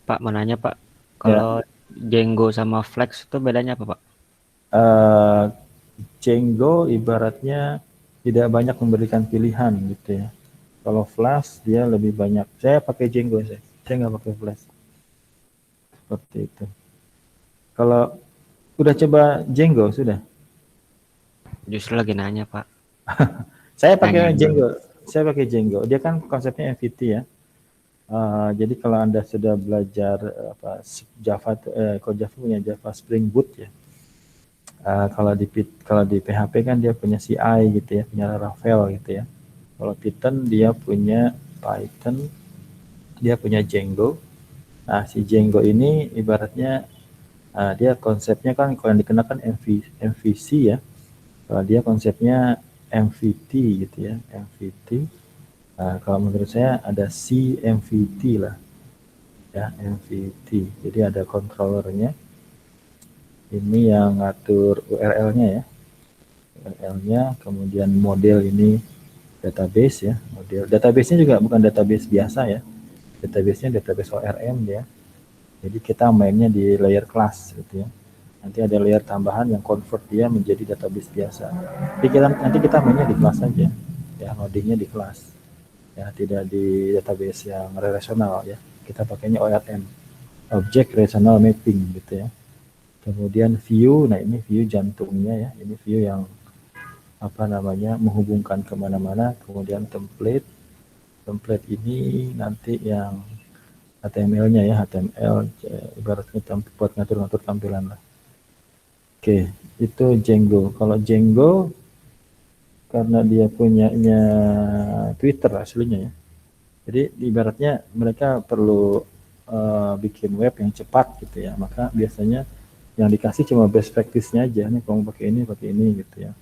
Pak, mau nanya Pak, Ya, kalau Django sama Flex itu bedanya apa Pak? eh, Django ibaratnya tidak banyak memberikan pilihan gitu ya. Kalau Flash dia lebih banyak. Saya pakai Django saya nggak pakai Flash seperti itu. Kalau udah coba Django sudah. Justru lagi nanya Pak, Saya nanya pakai dulu. Django. Saya pakai Django. Dia kan konsepnya MVT ya. Jadi kalau Anda sudah belajar Java, kalau Java punya Java Spring Boot ya. Kalau di PHP kan dia punya CI gitu ya, punya Laravel gitu ya. Kalau Python dia punya Python, dia punya Django. Nah, si Django ini ibaratnya dia konsepnya kan kalau yang dikenakan MVC ya. Kalau dia konsepnya MVT gitu ya, MVT. Kalau menurut saya ada CMVT lah, ya MVT. Jadi ada controllernya. Ini yang ngatur URL-nya ya, URL-nya. Kemudian model ini database ya, model database-nya juga bukan database biasa ya, database-nya database ORM ya. Jadi kita mainnya di layer class gitu ya. Nanti ada layer tambahan yang convert dia menjadi database biasa. Jadi nanti kita mainnya di kelas saja, ya loadingnya di kelas, ya tidak di database yang relasional ya. Kita pakainya ORM, Object Relational Mapping gitu ya. Kemudian view, nah ini view jantungnya ya, ini view yang menghubungkan kemana-mana. Kemudian template, template ini nanti yang HTML-nya ya, HTML ibaratnya buat ngatur-ngatur tampilan lah. Oke, itu Django. Kalau Django karena dia punyanya Twitter aslinya ya. Jadi ibaratnya mereka perlu bikin web yang cepat gitu ya. Maka biasanya yang dikasih cuma best practice-nya aja. Nih kamu pakai ini gitu ya.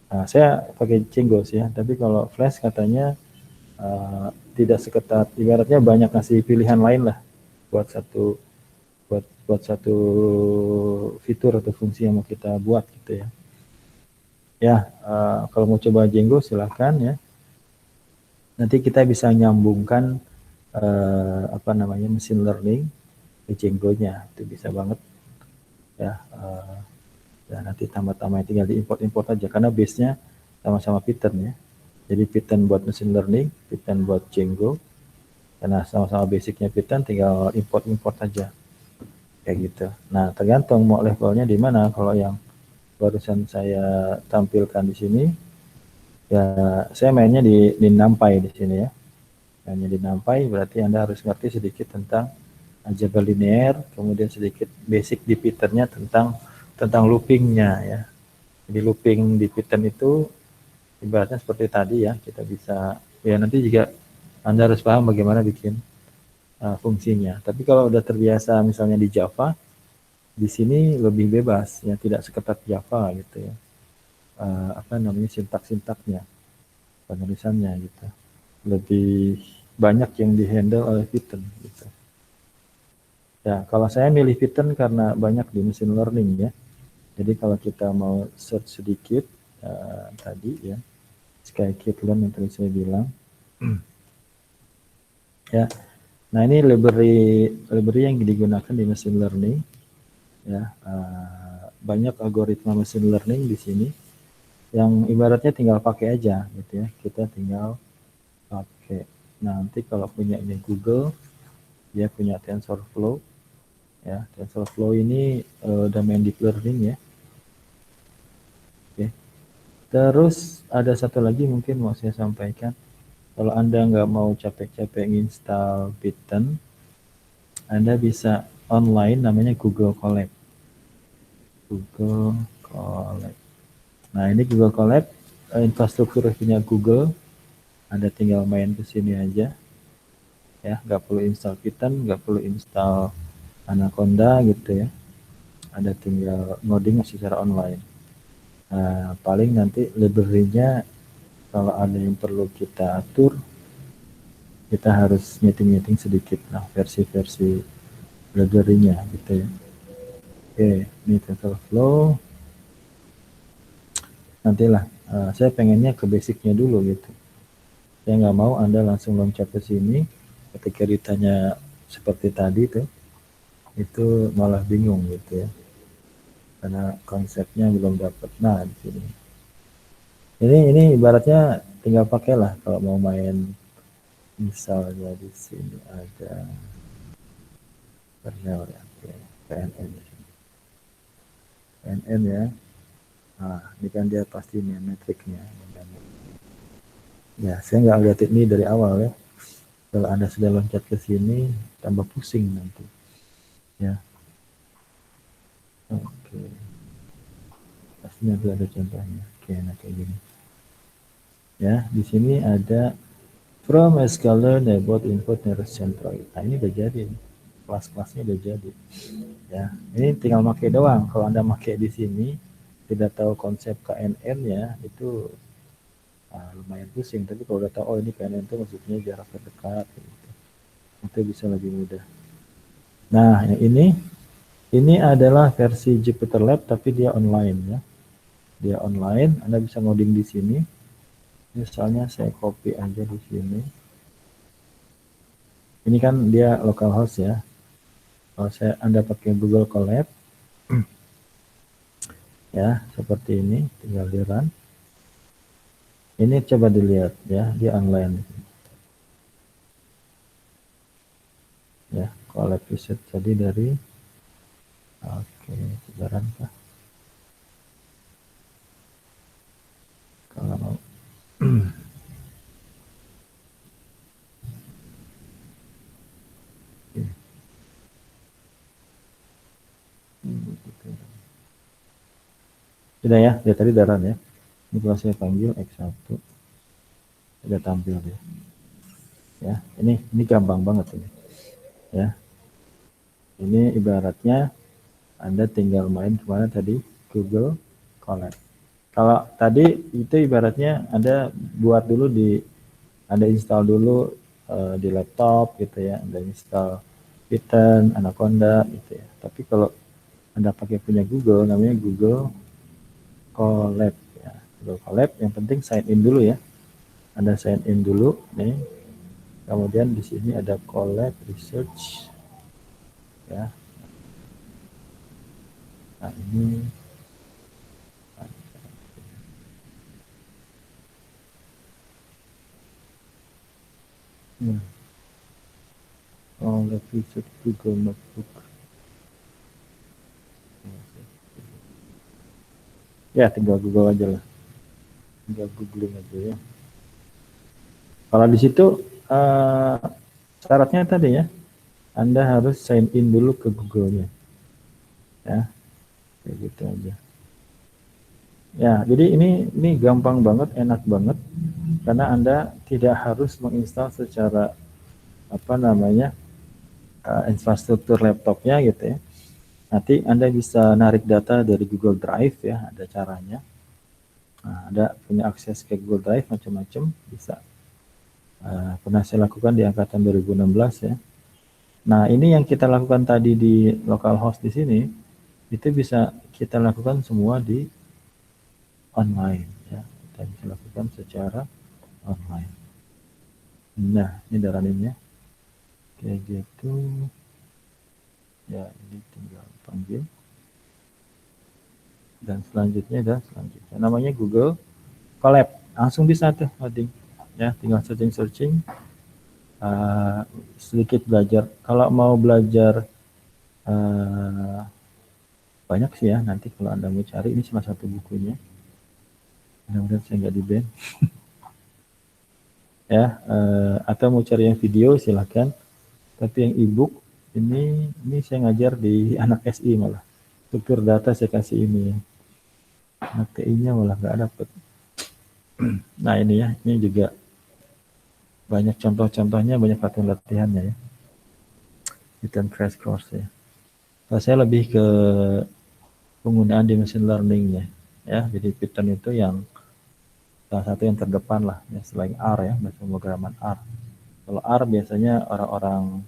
Nah, saya pakai Django sih ya. Tapi kalau Flash katanya tidak seketat. Ibaratnya banyak kasih pilihan lain lah buat satu fitur atau fungsi yang mau kita buat gitu ya. Ya, kalau mau coba Django silahkan ya. Nanti kita bisa nyambungkan mesin learning ke Django-nya. Itu bisa banget ya. Ya nanti tambah-tambah tinggal diimport-import aja karena base-nya sama-sama Python ya. Jadi Python buat machine learning, Python buat Django. Karena sama-sama basicnya Python, tinggal import-import aja kayak gitu. Nah, tergantung mau levelnya di mana. Kalau yang barusan saya tampilkan di sini, ya saya mainnya di NumPy di sini ya. Mainnya di NumPy berarti Anda harus ngerti sedikit tentang aljabar linear, kemudian sedikit basic di Python-nya tentang looping-nya ya. Jadi looping di Python itu ibaratnya seperti tadi ya, kita bisa ya nanti juga Anda harus paham bagaimana bikin fungsinya. Tapi kalau udah terbiasa misalnya di Java, di sini lebih bebas ya, tidak seketat Java gitu ya. Sintak-sintaknya, penulisannya gitu. Lebih banyak yang dihandle oleh Python gitu. Ya, kalau saya milih Python karena banyak di machine learning ya. Jadi kalau kita mau search sedikit tadi ya, scikit-learn yang tadi saya bilang, ya. Nah ini library yang digunakan di machine learning ya. Banyak algoritma machine learning di sini yang ibaratnya tinggal pakai aja gitu ya. Kita tinggal pakai. Nanti kalau punya ini Google, dia punya TensorFlow ya. TensorFlow ini domain deep learning ya. Oke. Terus ada satu lagi mungkin mau saya sampaikan. Kalau Anda nggak mau capek-capek install Python, Anda bisa online namanya Google Colab. Google Colab. Nah ini Google Colab, infrastruktur punya Google. Anda tinggal main ke sini aja, ya nggak perlu install Python, nggak perlu install Anaconda gitu ya. Anda tinggal ngoding secara online. Nah, paling nanti library-nya kalau ada yang perlu kita atur, kita harus nyeting-nyeting sedikit lah versi-versi library-nya gitu ya. Oke, ini TensorFlow. Nantilah, saya pengennya ke basicnya dulu gitu. Saya nggak mau Anda langsung loncat ke sini ketika ditanya seperti tadi tuh, itu malah bingung gitu ya, karena konsepnya belum dapat. Nah di sini, ini ibaratnya tinggal pakailah kalau mau main. Misalnya di sini ada kernel ya, oke, PNN, PNN ya. Nah ini kan dia pasti nih metriknya. Ya saya nggak lihat ini dari awal ya. Kalau Anda sudah loncat ke sini, tambah pusing nanti. Ya, oke. Pasti nanti ada contohnya. Oke, nah kayak gini. Ya, di sini ada from a scholar about input neural centroid. Nah ini udah jadi, kelas-kelasnya udah jadi. Ya, ini tinggal pakai doang. Kalau Anda pakai di sini, tidak tahu konsep KNN ya, itu lumayan pusing. Tapi kalau udah tahu, oh ini KNN itu maksudnya jarak terdekat, gitu. Itu bisa lebih mudah. Nah, yang ini adalah versi Jupyter Lab, tapi dia online ya. Dia online, Anda bisa ngoding di sini. Misalnya saya copy aja di sini. Ini kan dia localhost ya. Kalau Anda pakai Google Colab, ya seperti ini, tinggal di run. Ini coba dilihat ya, dia online. Ya, Colab visit tadi dari, oke, sebentar kah? Kalau mau, sudah ya, dia tadi daran ya. Ini kalau saya panggil X1, sudah tampil dia. Ya, ini gampang banget ini. Ya, ini ibaratnya Anda tinggal main kemana tadi, Google Colab. Kalau tadi itu ibaratnya Anda buat dulu Anda install dulu di laptop gitu ya, Anda install Python, Anaconda gitu ya. Tapi kalau Anda pakai punya Google, namanya Google Colab ya. Google Colab, yang penting sign in dulu ya. Anda sign in dulu nih. Kemudian di sini ada Colab Research ya. Nah, ini Colab Research Google Notebook. Ya, tinggal Google aja lah. Tinggal googling aja ya. Kalau di situ syaratnya tadi ya, Anda harus sign in dulu ke Google-nya. Ya, kayak gitu aja. Ya, jadi ini gampang banget, enak banget, karena Anda tidak harus menginstal secara infrastruktur laptopnya gitu ya. Nanti Anda bisa narik data dari Google Drive ya, ada caranya. Nah, Anda punya akses ke Google Drive macam-macam, bisa. Pernah saya lakukan di angkatan 2016 ya. Nah, ini yang kita lakukan tadi di localhost di sini, itu bisa kita lakukan semua di online ya. Kita bisa lakukan secara online. Nah, ini daraninnya kayak gitu ya. Ini tinggal panggil, dan selanjutnya namanya Google Colab, langsung bisa tuh loading ya. Tinggal searching sedikit belajar. Kalau mau belajar banyak sih ya, nanti kalau Anda mau cari, ini salah satu bukunya. Mudah-mudahan saya nggak di-ban. Ya, atau mau cari yang video silahkan. Tapi yang e-book ini saya ngajar di anak SI malah. Struktur data saya kasih ini ya. Anak TI-nya malah nggak dapet. Nah ini ya, ini juga banyak contoh-contohnya, banyak latihan-latihannya ya. Python crash course ya. Nah, saya lebih ke penggunaan di machine learning ya. Jadi Python itu yang salah satu yang terdepan lah ya, selain R ya, bahasa pemrograman R. Kalau R biasanya orang-orang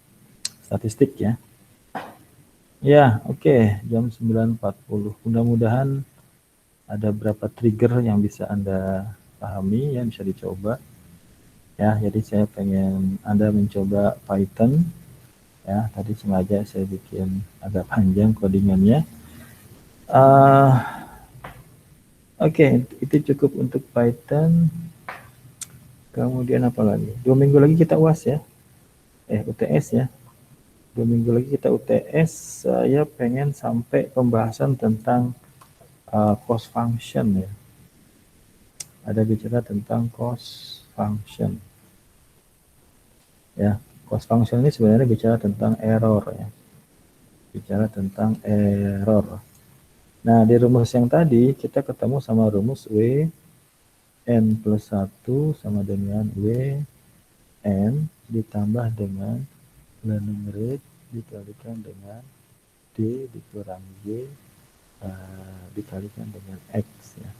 statistik ya. Ya, oke, jam 9.40. Mudah-mudahan ada beberapa trigger yang bisa Anda pahami ya, bisa dicoba. Ya, jadi saya pengen Anda mencoba Python Ya, tadi sengaja saya bikin agak panjang codingannya. Oke, itu cukup untuk Python. Kemudian apa lagi? 2 minggu lagi kita UAS ya. UTS ya. 2 minggu lagi kita UTS. Saya pengen sampai pembahasan tentang cost function ya. Ada bicara tentang cost function. Ya, cost function ini sebenarnya bicara tentang error ya. Bicara tentang error. Nah, di rumus yang tadi kita ketemu sama rumus W n plus 1 sama dengan W n ditambah dengan learning rate dikalikan dengan D dikurang Y dikalikan dengan X ya.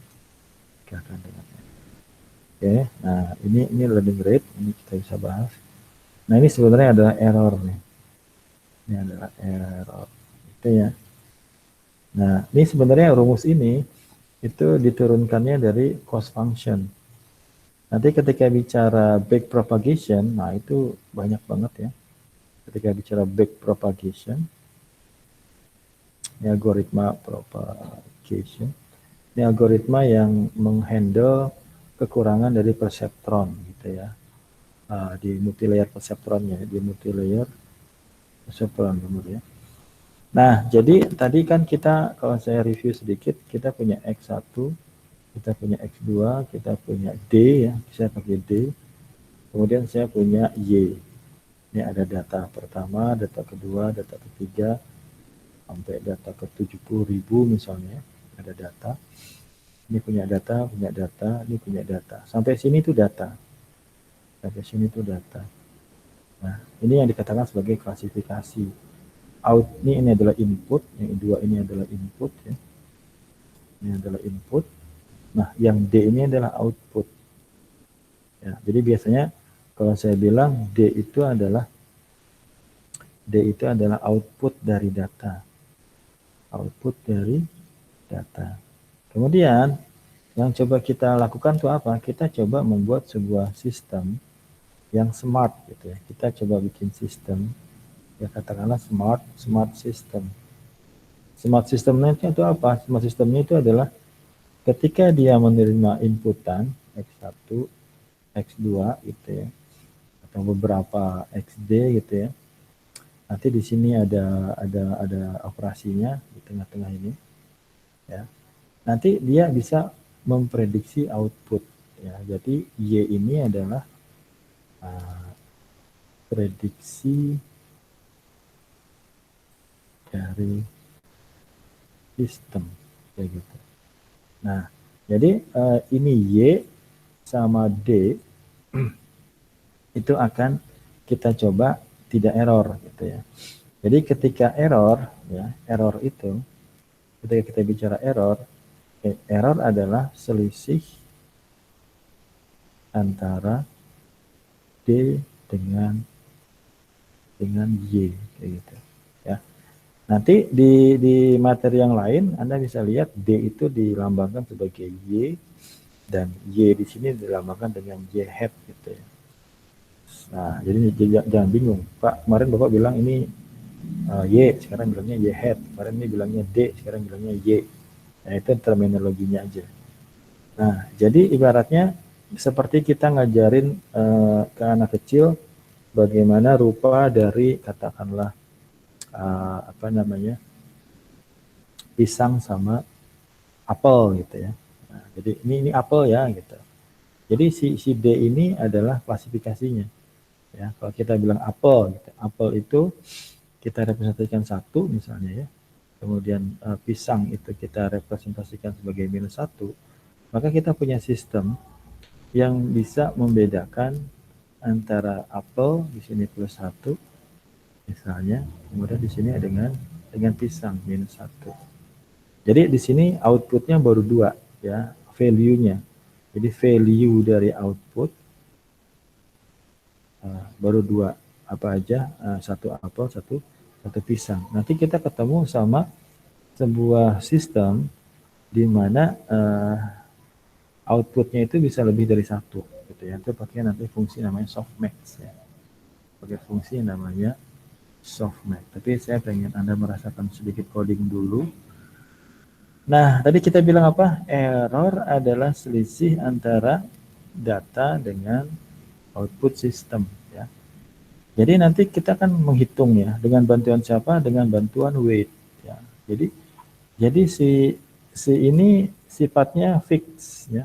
Dikalikan dengan X. Oke, nah ini learning rate, ini kita bisa bahas. Nah, ini sebenarnya adalah error nih. Ini adalah error. Itu ya. Nah, ini sebenarnya rumus ini itu diturunkannya dari cost function. Nanti ketika bicara backpropagation, nah itu banyak banget ya. Ketika bicara backpropagation, ini algoritma propagation. Ini algoritma yang menghandle kekurangan dari perseptron gitu ya. Di multilayer perseptronnya, di multilayer perseptron kemudian. Nah, jadi tadi kan kita, kalau saya review sedikit, kita punya X1, kita punya X2, kita punya D ya, saya pakai D. Kemudian saya punya Y. Ini ada data pertama, data kedua, data ketiga, sampai data ke 70.000 misalnya, ada data. Ini punya data, ini punya data. Sampai sini itu data. Sampai sini itu data. Nah, ini yang dikatakan sebagai klasifikasi. Out ini adalah input, yang kedua ini adalah input ya. Ini adalah input. Nah, yang D ini adalah output. Ya, jadi biasanya kalau saya bilang D itu adalah output dari data. Output dari data. Kemudian yang coba kita lakukan itu apa? Kita coba membuat sebuah sistem yang smart gitu ya. Kita coba bikin sistem ya, katakanlah smart system. Smart systemnya itu apa? Smart systemnya itu adalah ketika dia menerima inputan X1, X2 gitu ya, atau beberapa XD gitu ya. Nanti di sini ada operasinya di tengah-tengah ini ya. Nanti dia bisa memprediksi output ya. Jadi Y ini adalah prediksi dari sistem kayak gitu. Nah, jadi ini Y sama D itu akan kita coba tidak error gitu ya. Jadi ketika error ya, error itu ketika kita bicara error, error adalah selisih antara D dengan Y kayak gitu ya. Nanti di materi yang lain Anda bisa lihat D itu dilambangkan sebagai Y dan Y di sini dilambangkan dengan Y hat gitu ya. Nah, jadi jangan bingung. Pak, kemarin Bapak bilang ini Y, sekarang bilangnya Y hat. Kemarin ini bilangnya D, sekarang bilangnya Y. Nah, itu terminologinya aja. Nah, jadi ibaratnya seperti kita ngajarin ke anak kecil bagaimana rupa dari katakanlah pisang sama apel gitu ya. Nah, jadi ini apel ya gitu. Jadi si D ini adalah klasifikasinya. Ya, kalau kita bilang apel, gitu. Apel itu kita representasikan 1 misalnya ya. Kemudian pisang itu kita representasikan sebagai -1. Maka kita punya sistem yang bisa membedakan antara apel di sini +1 misalnya, kemudian di sini dengan pisang -1. Jadi di sini outputnya baru 2 ya, value-nya. Jadi value dari output baru 2, apa aja? 1 apel, satu pisang. Nanti kita ketemu sama sebuah sistem di mana outputnya itu bisa lebih dari 1 gitu ya. Itu pakai nanti fungsi namanya softmax ya. Pakai fungsi namanya softmax. Tapi saya pengen Anda merasakan sedikit coding dulu. Nah, tadi kita bilang apa? Error adalah selisih antara data dengan output sistem, ya. Jadi nanti kita akan menghitung ya dengan bantuan siapa? Dengan bantuan weight, ya. Jadi si ini sifatnya fix, ya.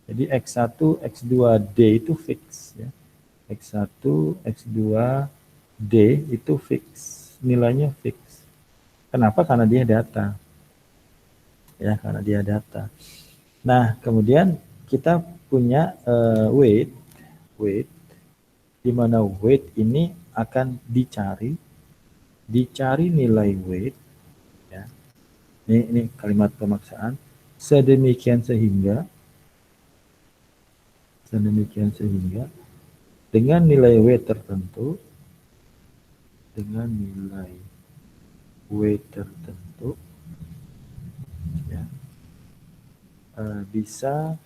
Jadi X1, X2D itu fix, ya. X1, X2D itu fix, nilainya fix. Kenapa? Karena dia data. Ya, karena dia data. Nah, kemudian kita punya weight, di mana weight ini akan dicari nilai weight, ya. Ini kalimat pemaksaan, sedemikian sehingga dengan nilai weight tertentu, ya, bisa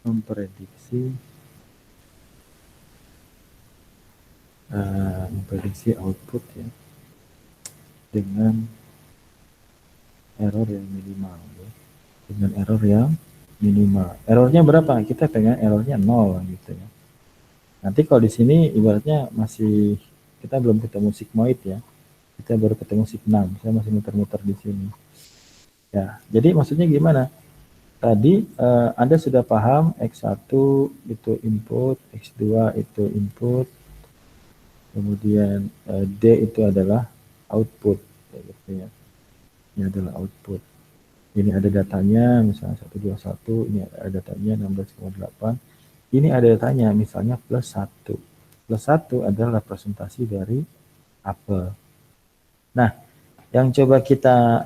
memprediksi output, ya, dengan error yang minimal, ya. Dengan error yang minimal. Errornya berapa? Kita pengen errornya 0 gitu, ya. Nanti kalau di sini ibaratnya masih kita belum ketemu sigmoid, ya. Kita baru ketemu sig6. Saya masih muter-muter di sini. Ya, jadi maksudnya gimana? Tadi Anda sudah paham X1 itu input, X2 itu input, kemudian D itu adalah output, gitu ya. Ini adalah output. Ini ada datanya, misalnya 121, ini ada datanya 16,8. Ini ada datanya, misalnya plus 1. Plus 1 adalah representasi dari apel. Nah, yang coba kita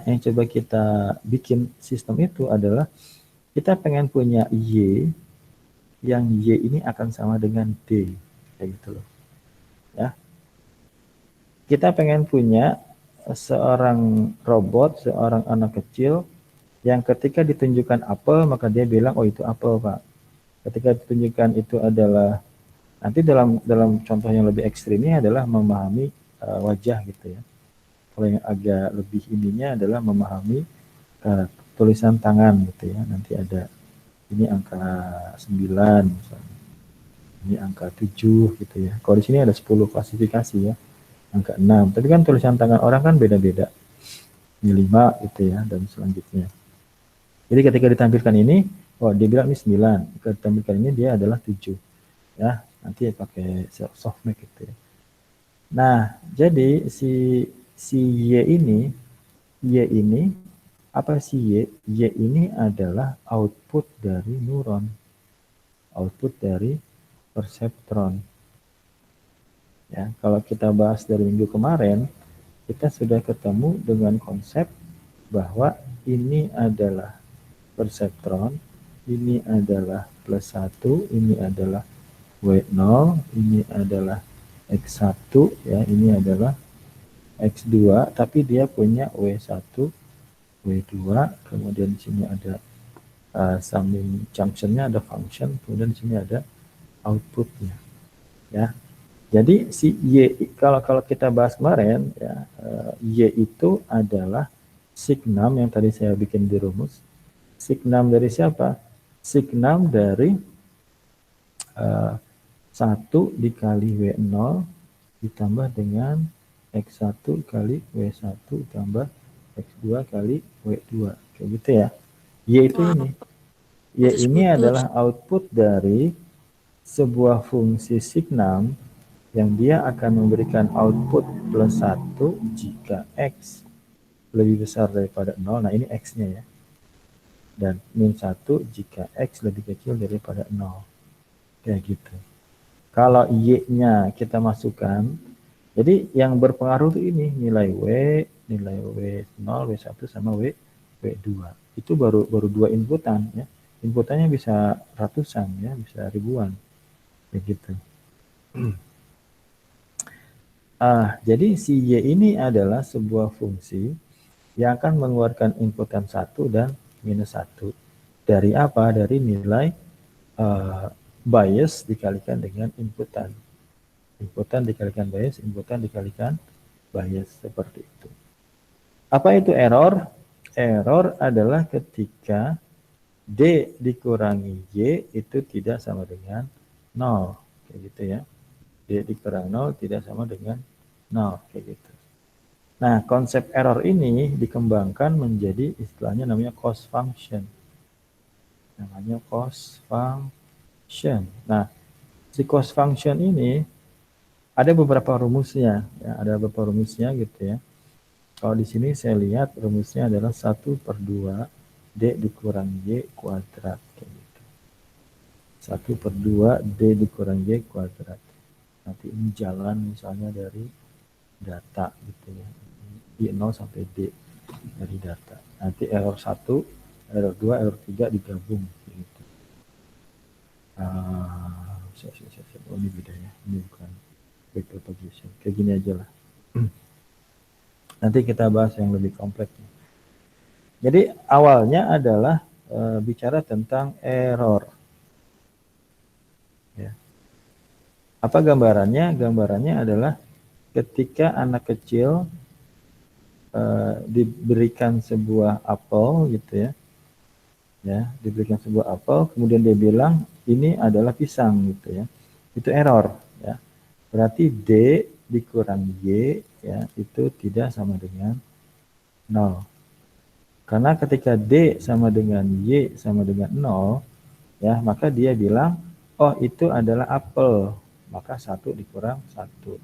bikin sistem itu adalah kita pengen punya Y, yang Y ini akan sama dengan D, kayak gitu loh. Ya. Kita pengen punya seorang robot, seorang anak kecil yang ketika ditunjukkan apel maka dia bilang oh itu apel, Pak. Ketika ditunjukkan itu adalah, nanti dalam contoh yang lebih ekstrimnya adalah memahami wajah gitu ya. Kalau yang agak lebih ininya adalah memahami tulisan tangan gitu ya. Nanti ada ini angka 9 misalnya. Ini angka 7 gitu ya. Kalau di sini ada 10 klasifikasi ya. Angka 6. Tapi kan tulisan tangan orang kan beda-beda. Ini 5 gitu ya dan selanjutnya. Jadi ketika ditampilkan ini, oh dia bilang ini 9. Ketika ditampilkan ini dia adalah 7. Ya, nanti pakai softmax gitu ya. Nah, jadi si Y ini apa sih Y? Y ini adalah output dari neuron. Output dari perseptron. Ya, kalau kita bahas dari minggu kemarin, kita sudah ketemu dengan konsep bahwa ini adalah perseptron, ini adalah plus 1, ini adalah W0, ini adalah X1, ya, ini adalah X2, tapi dia punya W1, W2, kemudian di sini ada summing junctionnya, ada function, kemudian di sini ada outputnya, ya. Jadi si Y, kalau kita bahas kemarin, ya, Y itu adalah sig6 yang tadi saya bikin di rumus. Sig6 dari siapa? Sig6 dari 1 dikali W0 ditambah dengan X1 kali W1 tambah X2 kali W2. Kayak gitu ya. Y itu ini. Y ini adalah output dari sebuah fungsi sig6 yang dia akan memberikan output plus 1 jika X lebih besar daripada 0. Nah ini X-nya ya. Dan min 1 jika X lebih kecil daripada 0. Kayak gitu. Kalau Y-nya kita masukkan, jadi yang berpengaruh itu ini nilai W0, W1 sama W2. Itu baru 2 inputan ya. Inputannya bisa ratusan ya, bisa ribuan. Begitu. Jadi si Y ini adalah sebuah fungsi yang akan mengeluarkan inputan 1 dan minus 1. Dari apa? Dari nilai bias dikalikan dengan inputan. Inputan dikalikan bias, inputan dikalikan bias, seperti itu. Apa itu error? Error adalah ketika D dikurangi Y itu tidak sama dengan 0. Kayak gitu ya. D dikurangi 0 tidak sama dengan 0. Kayak gitu. Nah, konsep error ini dikembangkan menjadi istilahnya namanya cost function. Namanya cost function. Nah, si cost function ini ada beberapa rumusnya, ya, ada beberapa rumusnya gitu ya. Kalau di sini saya lihat rumusnya adalah 1/2 D dikurangi Y kuadrat. Kayak gitu. 1/2 D dikurangi Y kuadrat. Nanti ini jalan misalnya dari data gitu ya. Di 0 sampai D dari data. Nanti error 1, error 2, error 3 digabung. Gitu. Oh, ini beda ya. Ini bukan back propagation. Kayak gini aja lah. Nanti kita bahas yang lebih kompleks. Jadi awalnya adalah bicara tentang error. Ya. Apa gambarannya? Gambarannya adalah ketika anak kecil diberikan sebuah apel gitu ya. Ya, diberikan sebuah apel, kemudian dia bilang ini adalah pisang gitu ya. Itu error ya. Berarti D dikurang Y ya, itu tidak sama dengan 0. Karena ketika D sama dengan Y sama dengan 0, ya, maka dia bilang, oh itu adalah apel, maka 1 dikurang 1.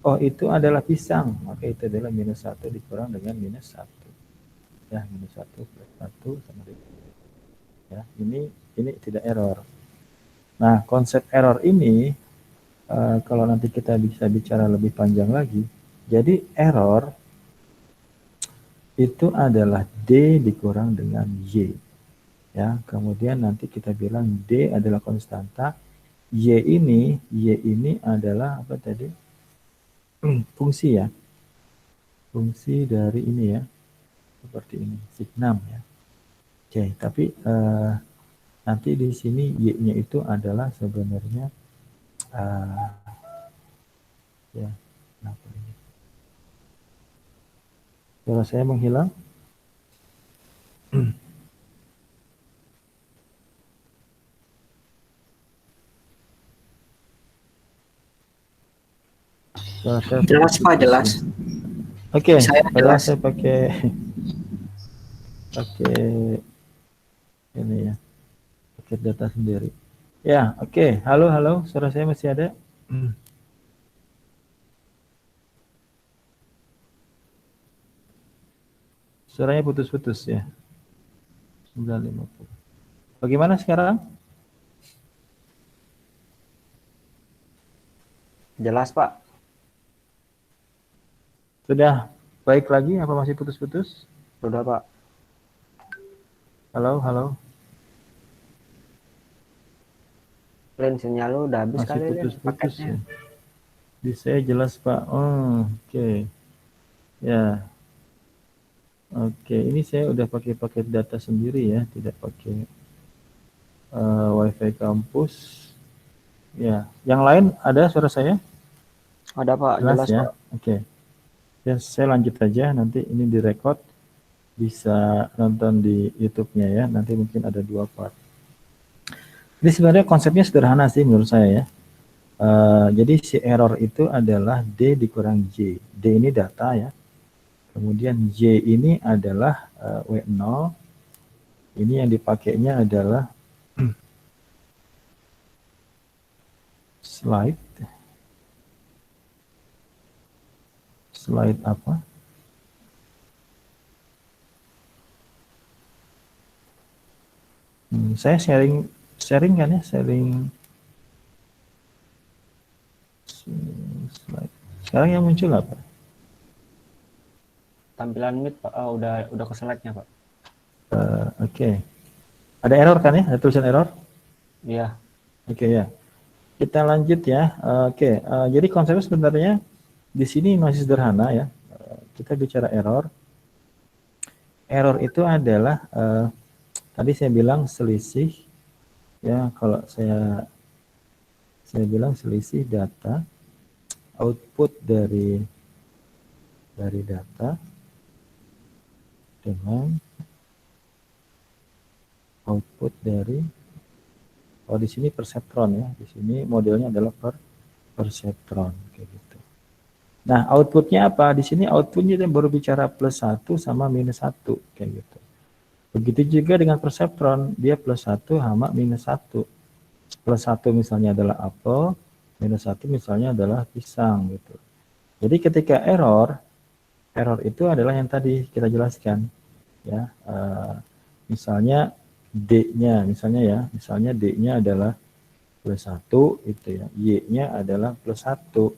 Oh itu adalah pisang, maka itu adalah -1 dikurang dengan -1. Ya, -1 plus 1 sama dengan. Ya, ini tidak error. Nah, konsep error ini, kalau nanti kita bisa bicara lebih panjang lagi, jadi error itu adalah D dikurang dengan Y. Ya, kemudian nanti kita bilang D adalah konstanta, Y ini adalah apa tadi? Fungsi ya. Fungsi dari ini ya. Seperti ini, signum ya. Oke, tapi nanti di sini Y-nya itu adalah sebenarnya ya, kenapa ini? Suara saya menghilang. Jelas Pak, jelas. Oke, Saya padahal jelas. saya pakai ini ya, pakai data sendiri. Ya, oke. Halo, suara saya masih ada? Suaranya putus-putus ya. 950. Bagaimana sekarang? Jelas, Pak. Sudah baik lagi apa masih putus-putus? Sudah, Pak. Halo. Lin, sinyal lu udah habis Masih kali, Lin, putus-putus paketnya. ya. Di saya jelas, Pak. Oh, oke. Ya. Oke, ini saya udah pakai paket data sendiri ya, tidak pakai WiFi kampus. Ya, yang lain ada suara saya? Ada, Pak. Jelas ya. Pak. Oke. Ya, saya lanjut aja, nanti ini direkod, bisa nonton di YouTube-nya ya, nanti mungkin ada 2 part. Ini sebenarnya konsepnya sederhana sih menurut saya ya. Jadi si error itu adalah D dikurang Y. D ini data ya. Kemudian Y ini adalah W0. Ini yang dipakainya adalah slide apa? Saya sharing kan ya, sharing slide. Sekarang yang muncul apa? Tampilan Meet, Pak. Oh, udah ke slide-nya, Pak. Oke. Ada error kan ya? Ada tulisan error? Iya. Oke ya. Kita lanjut ya. Oke. Jadi konsepnya sebenarnya di sini masih sederhana ya. Kita bicara error. Error itu adalah tadi saya bilang selisih ya. Kalau saya bilang selisih data output dari data dengan output dari, oh di sini perseptron ya, di sini modelnya adalah perseptron kayak gitu. Nah outputnya apa? Di sini outputnya dia baru bicara +1 sama -1 kayak gitu. Begitu juga dengan perseptron, dia +1 sama -1. +1 misalnya adalah apel, -1 misalnya adalah pisang gitu. Jadi ketika error itu adalah yang tadi kita jelaskan ya. Misalnya D-nya, misalnya D-nya adalah +1 itu ya, Y-nya adalah +1.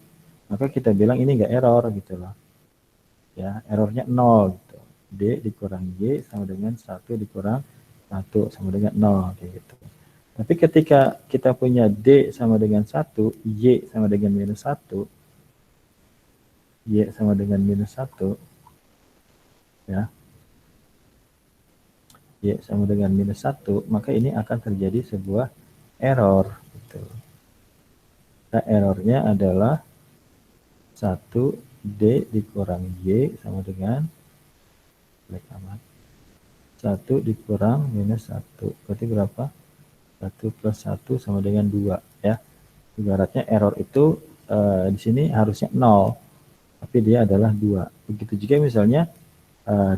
Maka kita bilang ini enggak error gitu loh. Ya, errornya 0 gitu. D dikurang Y sama dengan 1 dikurang 1 sama dengan 0 kayak gitu. Tapi ketika kita punya D sama dengan 1, Y sama dengan -1, Y sama dengan -1, ya, Y sama dengan -1, maka ini akan terjadi sebuah error. Gitu. Nah, errornya adalah 1 D dikurang Y sama dengan 1 dikurang -1. Berarti berapa? 1 plus 1 sama dengan 2 ya. Ibaratnya error itu di sini harusnya 0, tapi dia adalah 2. Begitu juga misalnya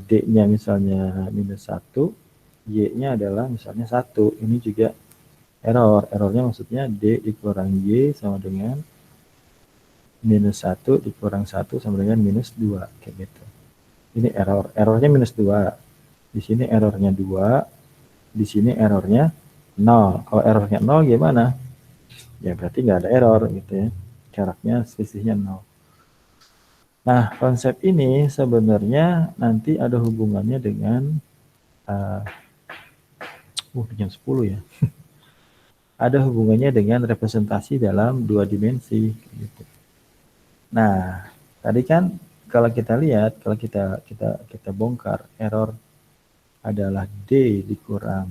D-nya misalnya -1, Y-nya adalah misalnya 1. Ini juga error. Errornya maksudnya D dikurang Y sama dengan -1 dikurang 1 sama dengan -2 kayak gitu. Ini error. Errornya -2. Di sini errornya 2, di sini errornya 0. Kalau errornya 0 gimana? Ya berarti nggak ada error gitu ya. Jaraknya selisihnya 0. Nah, konsep ini sebenarnya nanti ada hubungannya dengan jam 10 ya. Ada hubungannya dengan representasi dalam 2 dimensi gitu. Nah, tadi kan kalau kita lihat, kalau kita bongkar, error adalah D dikurang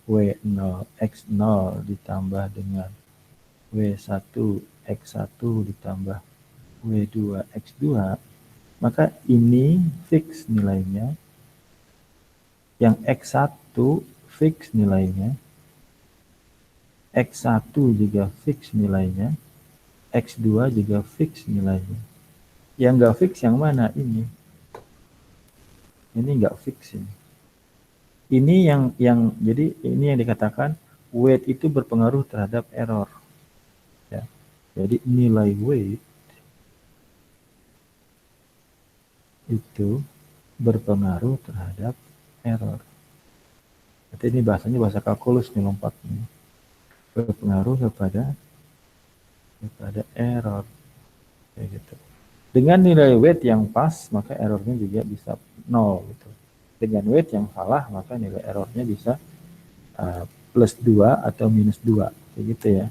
W0 X0 ditambah dengan W1 X1 ditambah W2 X2, maka ini fix nilainya, yang X1 fix nilainya, X1 juga fix nilainya, X2 juga fix nilainya. Yang nggak fix yang mana? Ini nggak fix ini. Ini yang jadi ini yang dikatakan weight itu berpengaruh terhadap error. Ya. Jadi nilai weight itu berpengaruh terhadap error. Berarti ini bahasanya bahasa kalkulus nih lompatnya. Berpengaruh kepada error. Kayak gitu. Dengan nilai weight yang pas, maka errornya juga bisa 0 gitu. Dengan weight yang salah, maka nilai errornya bisa +2 atau -2 kayak gitu ya.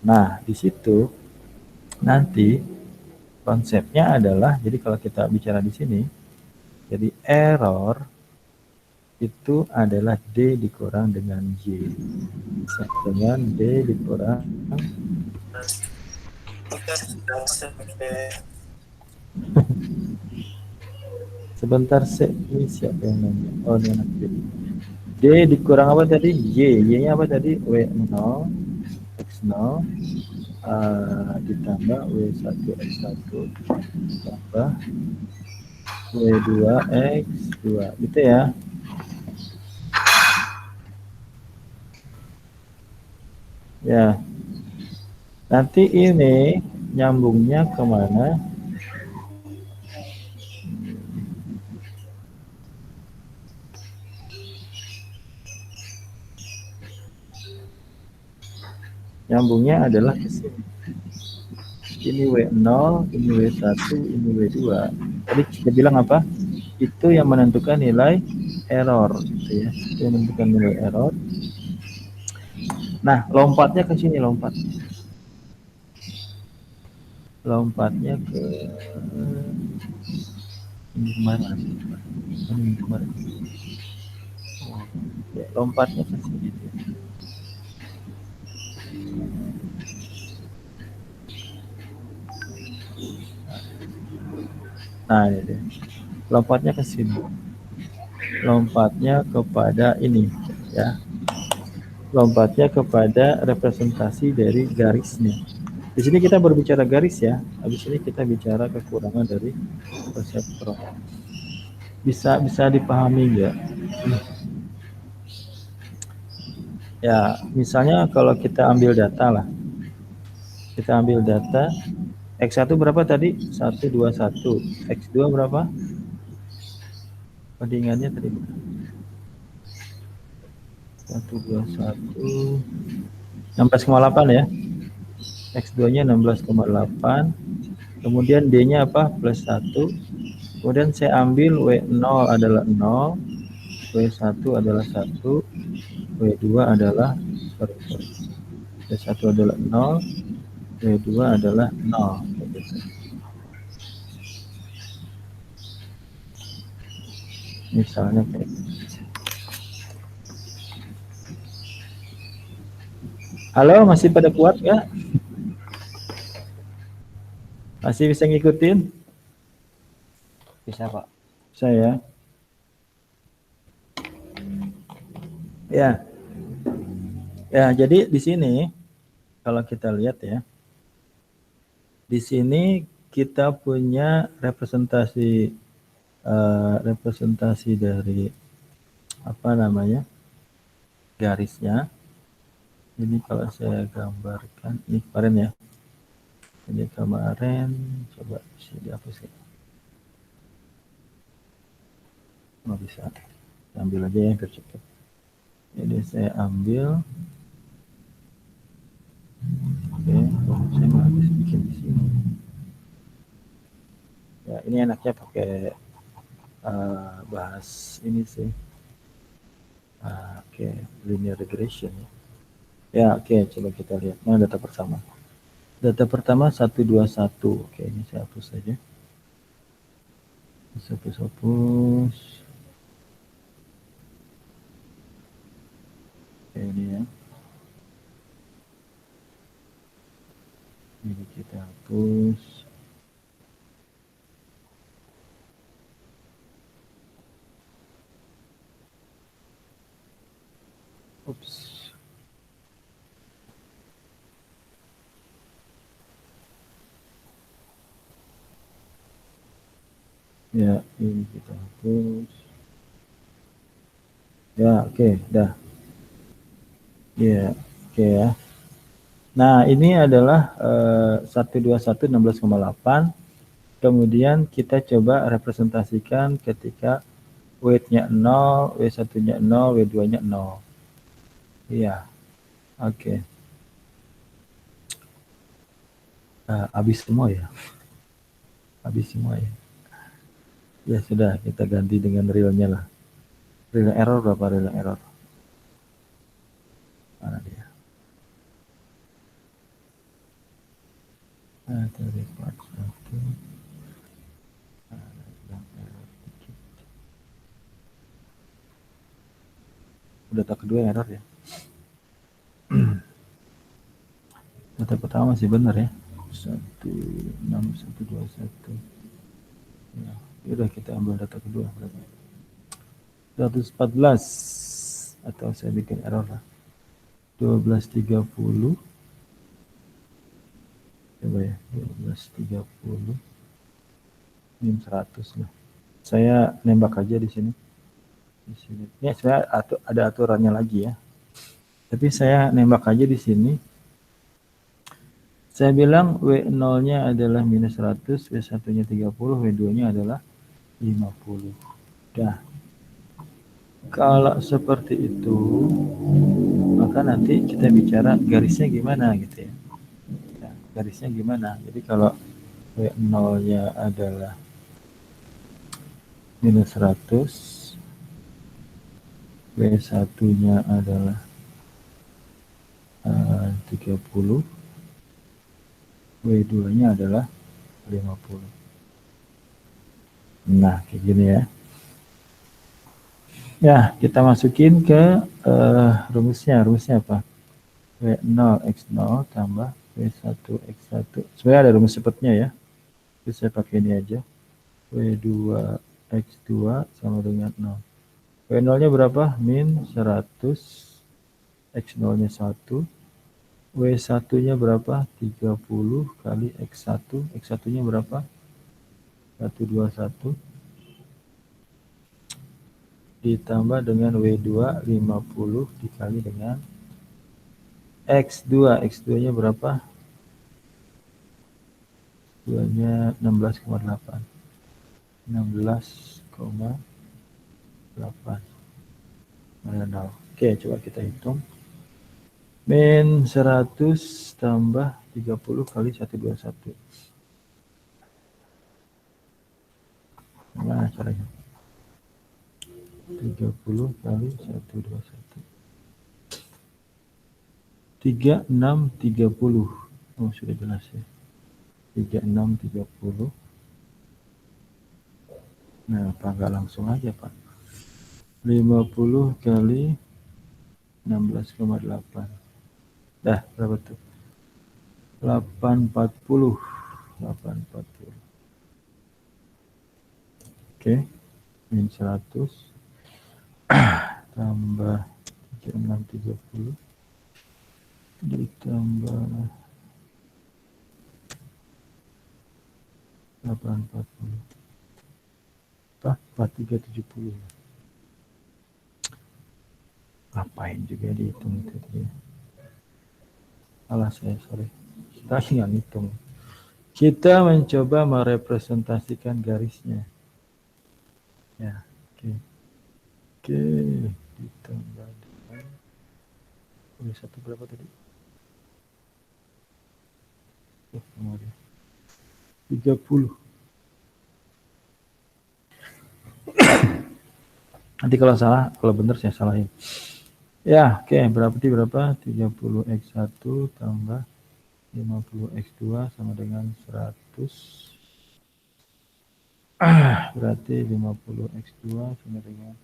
Nah, di situ nanti konsepnya adalah, jadi kalau kita bicara di sini, jadi error itu adalah D dikurang dengan Y. Dengan D dikurang sebentar ini siapa yang nanya? Oh, ini anak D dikurang apa tadi? Y. Y-nya apa tadi? W0 X0 ditambah W1 X1 ditambah W2 X2 gitu ya. Ya. Nanti ini nyambungnya kemana? Nyambungnya adalah ke sini. Ini W0, ini W1, ini W2. Tadi kita bilang apa? Itu yang menentukan nilai error gitu ya. Itu yang menentukan nilai error. Nah, lompatnya ke sini lompatnya ke ini kemarin. Ya, lompatnya ke sini. Nah, ini deh. Lompatnya ke sini. Lompatnya kepada ini, ya. Lompatnya kepada representasi dari garisnya. Di sini kita berbicara garis ya. Habis ini kita bicara kekurangan dari perseptron. Bisa dipahami nggak? Ya, misalnya kalau kita ambil data lah. Kita ambil data X1 berapa tadi? 121. X2 berapa? Bandingannya tadi berapa? 121 16,8 ya. X2-nya 16,8. Kemudian D-nya apa? Plus 1. Kemudian saya ambil W0 adalah 0, W1 adalah 1, W2 adalah W1 adalah 0, W2 adalah 0. Misalnya kayak gitu. Halo, masih pada kuat ya? Masih bisa ngikutin? Bisa, Pak. Saya. Ya. Ya, jadi di sini kalau kita lihat ya. Di sini kita punya representasi dari apa namanya? Garisnya. Ini kalau saya gambarkan ini kemarin ya. Ini kemarin coba bisa dihapus ya. Nggak bisa. Ambil aja ya biar cepat. Jadi saya ambil. Oke, saya mau habis bikin di sini. Ya, ini enaknya pakai bahas ini sih. Oke, linear regression ya. Ya, oke, coba kita lihat. Nah, data pertama. Data pertama 121. Oke, ini saya hapus saja. Hapus. Oke, ini ya. Ini kita hapus. Ups. Ya, ini kita hapus. Ya, oke, dah. Ya, oke ya. Nah, ini adalah 121 16,8. Kemudian kita coba representasikan ketika weight-nya 0, W1-nya 0, W2-nya 0. Iya. Oke. Habis semua ya. Habis semua ya. Ya sudah, kita ganti dengan realnya lah. Real error berapa real error? Mana dia? Dari part 1. Data kedua error ya. Data pertama masih benar ya. 16121. Ya, udah kita ambil data kedua berapa? 114 atau saya bikin error lah. 1230. Coba ya, 1230. Min 100 lah. Saya nembak aja di sini. Di sini. Ini sebenarnya ada aturannya lagi ya. Tapi saya nembak aja di sini. Saya bilang W0-nya adalah minus 100, W1-nya 30, W2-nya adalah 50. Dah. Kalau seperti itu, maka nanti kita bicara garisnya gimana gitu ya. Nah, garisnya gimana? Jadi kalau W0-nya adalah minus 100, W1-nya adalah 30, W2-nya adalah 50. Nah, kayak gini ya. Ya, kita masukin ke rumusnya. Rumusnya apa? W0 X0 tambah W1 X1. Sebenarnya ada rumus cepatnya ya. Terus saya pakai ini aja. W2X2 sama dengan 0. W0 nya berapa? Min 100. X0 nya 1. W1 nya berapa? 30 kali X1. X1 nya berapa? 121. Ditambah dengan W2 50 dikali dengan X2. X2 nya berapa? X2 nya 16,8. 16,8. Oke, coba kita hitung. Min 100 tambah 30 kali 121. Gimana caranya? 30 kali 121. 3630. Oh, sudah jelas ya. 3630. Nah, apa enggak langsung aja, Pak? 50 kali 16,8. Dah, berapa tuh? 840. 840. Oke. Min 100 tambah 3630 ditambah 840. 4370. Ngapain juga dihitung itu dia. Salah saya, sorry. Kita nggak hitung. Kita mencoba merepresentasikan garisnya. Ya, oke. Oke, ditambah dengan W1 berapa tadi? Oh, 30. Nanti kalau salah, kalau benar saya salahin. Ya, oke, berarti berapa? 30x1 tambah 50x2 sama dengan 100. Berarti 50x2 sama dengan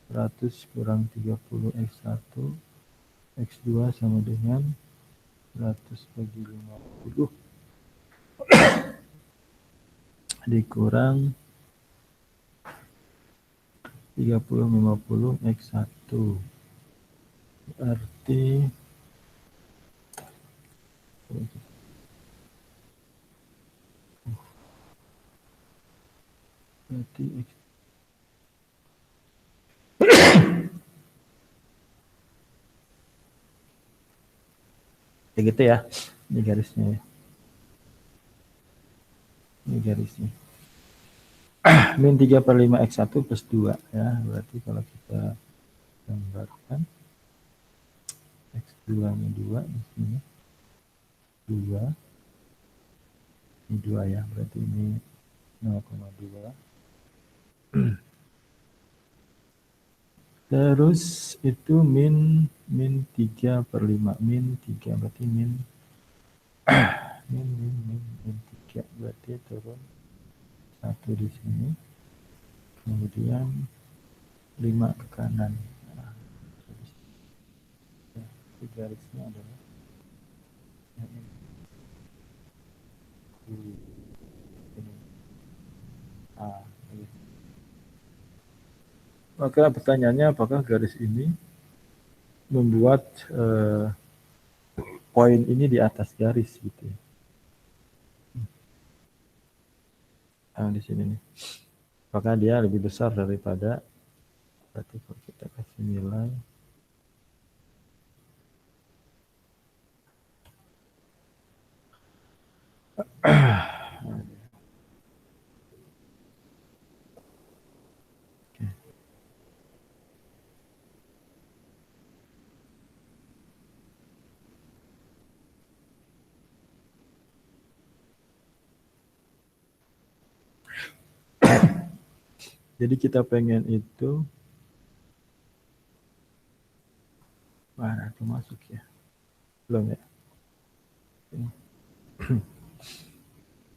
100 kurang 30x1. X2 sama dengan 100 bagi 50. Dikurang 30 50 X1. Berarti X. Ya gitu ya. Ini garisnya ya. Ini garisnya. Min 3/5 X1 plus 2 ya. Berarti kalau kita gambarkan X2 nya 2 di sini. 2. Ini 2 ya. Berarti ini 0,2. Terus itu min 3/5. Min 3 berarti min 3 berarti turun 1 di sini. Kemudian 5 ke kanan. Nah, garisnya adalah ini. Ini. Maka pertanyaannya apakah garis ini membuat poin ini di atas garis gitu. Nah, di sini nih. Apakah dia lebih besar daripada, berarti kalau kita kasih nilai jadi kita pengen itu mana tuh masuk ya? Belum ya?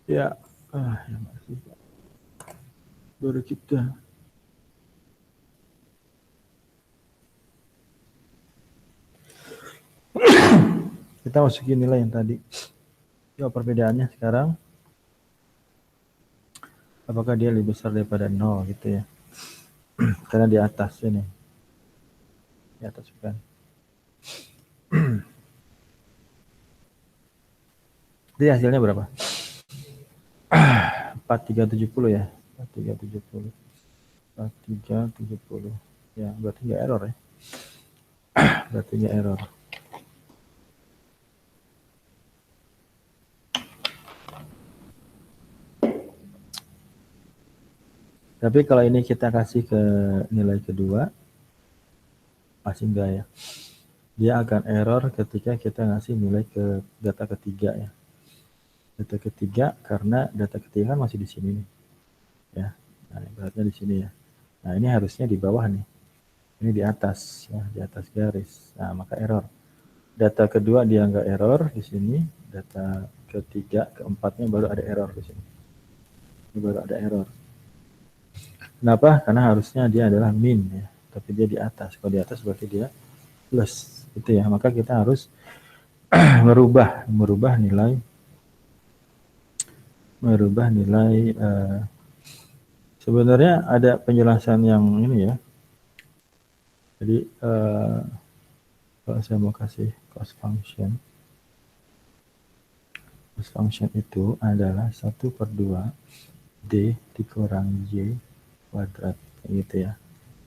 Ya, ya masih. Baru kita masukin nilai yang tadi. Ya, perbedaannya sekarang apakah dia lebih besar daripada 0 gitu ya. Karena di atas ini. Di atas bukan. Jadi hasilnya berapa? 4370 ya. 4370. 4370. Ya, berarti nggak error ya. Berarti nggak error. Tapi kalau ini kita kasih ke nilai kedua, pasti enggak ya. Dia akan error ketika kita ngasih nilai ke data ketiga ya. Data ketiga karena data ketiga kan masih di sini nih. Ya. Nah, ibaratnya di sini ya. Nah, ini harusnya di bawah nih. Ini di atas ya, di atas garis. Nah, maka error. Data kedua dia enggak error di sini. Data ketiga, keempatnya baru ada error di sini. Ini baru ada error. Kenapa? Karena harusnya dia adalah min ya, tapi dia di atas. Kalau di atas berarti dia plus, gitu ya. Maka kita harus merubah nilai sebenarnya ada penjelasan yang ini ya. Jadi kalau saya mau kasih cost function itu adalah 1/2 D dikurang Y kuadrat gitu ya.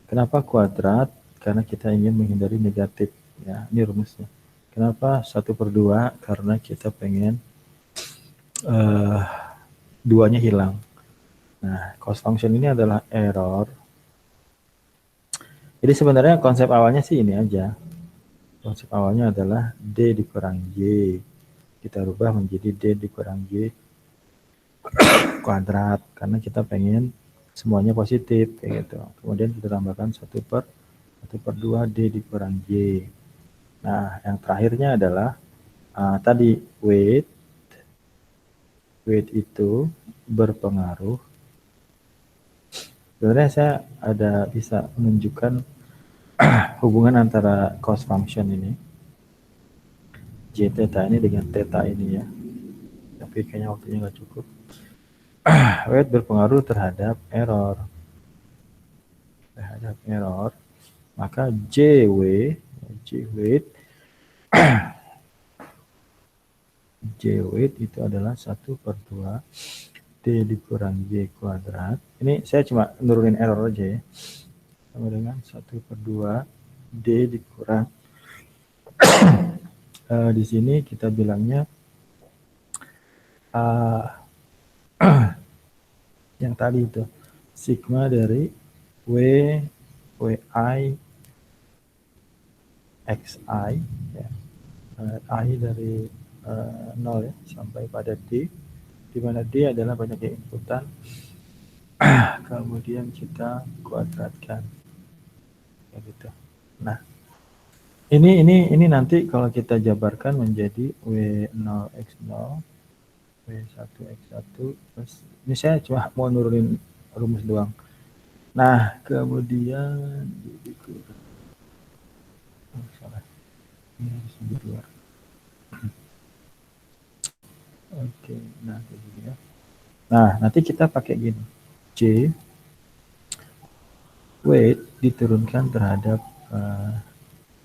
Kenapa kuadrat? Karena kita ingin menghindari negatif ya. Ini rumusnya. Kenapa 1/2? Karena kita pengen duanya hilang. Nah, cost function ini adalah error. Jadi sebenarnya konsep awalnya sih ini aja. Konsep awalnya adalah D dikurang Y. Kita rubah menjadi D dikurang Y kuadrat. Karena kita pengen semuanya positif kayak gitu. Kemudian kita tambahkan 1/2 D dikurang Y. Nah, yang terakhirnya adalah tadi weight itu berpengaruh. Sebenarnya saya ada bisa menunjukkan hubungan antara cost function ini J theta ini dengan theta ini ya, tapi kayaknya waktunya nggak cukup. Weight berpengaruh terhadap error, maka J weight itu adalah 1/2 D dikurang Y kuadrat. Ini saya cuma nurunin error aja ya, sama dengan 1/2 D dikurang di sini kita bilangnya yang tadi itu sigma dari WI XI ya. I dari 0 ya sampai pada D, di mana D adalah banyaknya inputan, kemudian kita kuadratkan kayak gitu. Nah, ini nanti kalau kita jabarkan menjadi W0x0 W1x1 terus ini saya cuma mau nurunin rumus doang. Nah, kemudian salah. Ini harus lebih keluar. Oke, nah kayak gini ya. Nah, nanti kita pakai gini. J weight diturunkan terhadap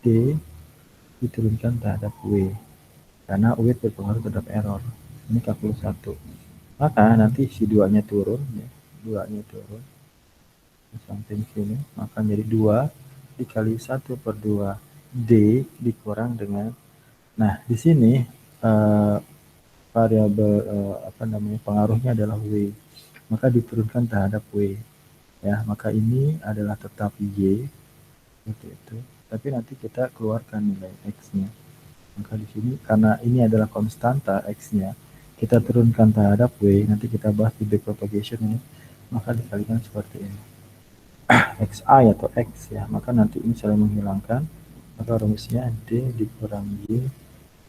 D diturunkan terhadap W. Karena weight berpengaruh terhadap error. Ini kalkulus 1. Maka nanti si 2-nya turun ya. 2-nya turun. Sampai sini, maka jadi 2 dikali 1/2 D dikurang dengan, nah di sini variabel pengaruhnya adalah W, maka diturunkan terhadap W ya, maka ini adalah tetap Y seperti itu, tapi nanti kita keluarkan nilai X-nya, maka di sini karena ini adalah konstanta X-nya, kita turunkan terhadap W, nanti kita bahas di backpropagation ini, maka dikalikan seperti ini. XI atau X ya, maka nanti ini saling menghilangkan, maka rumusnya D dikurang Y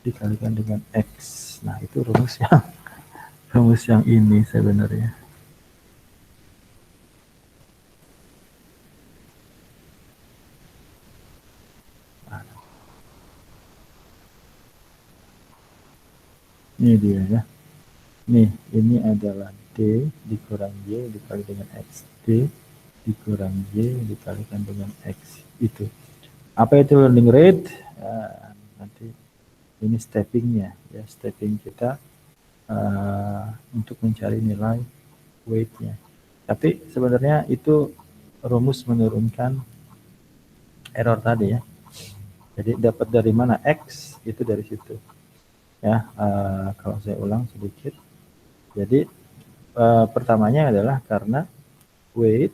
dikalikan dengan X. Nah, itu rumus yang ini sebenarnya. Ini dia ya. Nih, ini adalah D dikurang Y dikali dengan X. D dikurang Y dikalikan dengan X. Itu. Apa itu learning rate? Nanti ini steppingnya ya, stepping kita untuk mencari nilai weight-nya. Tapi sebenarnya itu rumus menurunkan error tadi ya. Jadi dapat dari mana X itu dari situ. Ya, kalau saya ulang sedikit. Jadi pertamanya adalah karena weight,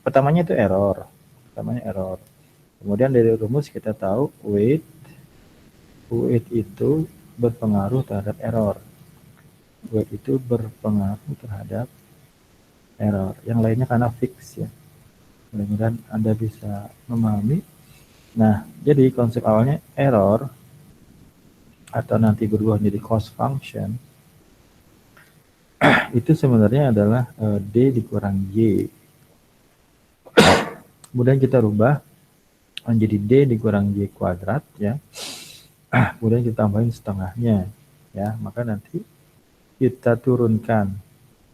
pertamanya itu error. Pertamanya error. Kemudian dari rumus kita tahu weight itu berpengaruh terhadap error. Weight itu berpengaruh terhadap error. Yang lainnya karena fix ya. Mudah-mudahan Anda bisa memahami. Nah, jadi konsep awalnya error atau nanti berubah menjadi cost function itu sebenarnya adalah D dikurang Y. Kemudian kita rubah menjadi D dikurang Y kuadrat ya. Kemudian kita tambahin setengahnya ya. Maka nanti kita turunkan